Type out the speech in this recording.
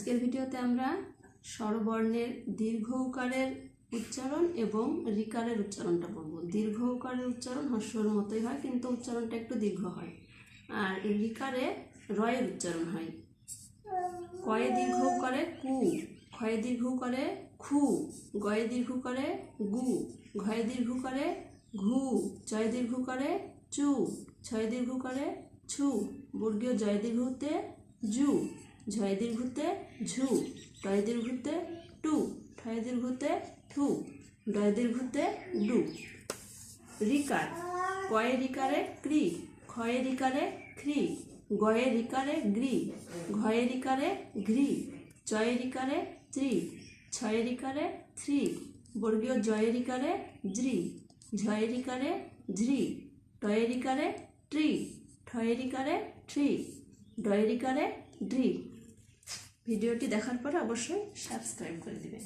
আজকের ভিডিওতে আমরা স্বরবর্ণের দীর্ঘ উকারের উচ্চারণ এবং রিকারের উচ্চারণটা বলবো। দীর্ঘ উকারের উচ্চারণ হর্ষর মতোই হয়, কিন্তু উচ্চারণটা একটু দীর্ঘ হয়। আর রিকারে রয়ের উচ্চারণ হয়। কয়ে দীর্ঘ উকারে কু, ক্ষয়ে দীর্ঘ উকারে খু, গয়ে দীর্ঘ উকারে গু, ঘয়ে দীর্ঘ উকারে ঘু, চয়ে দীর্ঘ উকারে চু, ছয়ে দীর্ঘ উকারে ছু, বর্গীয় জয় দীর্ঘতে জু, ঝয় দীর্ঘতে ঝু, টয় দীর্ঘতে টু, ঠয় দীর্ঘতে ঠু, ডয় দীর্ঘতে ডু। রিকার, কয়ে রিকারে ক্রি, ক্ষয়ে রিকারে খ্রি, গয়ে রিকারে গ্রি, ঘয়ে রিকারে ঘ্রি, চয়ে রিকারে ত্রি, ছয়ে রিকারে থ্রি, বর্গীয় জয়ে রিকারে জ্রি, ঝয়ে রিকারে ঝ্রি, টয়ে রিকারে ট্রি, ঠয়ে রিকারে ট্রি, ডয়ে রিকারে ড্রি। ভিডিওটি দেখার পরে অবশ্যই সাবস্ক্রাইব করে দিবেন।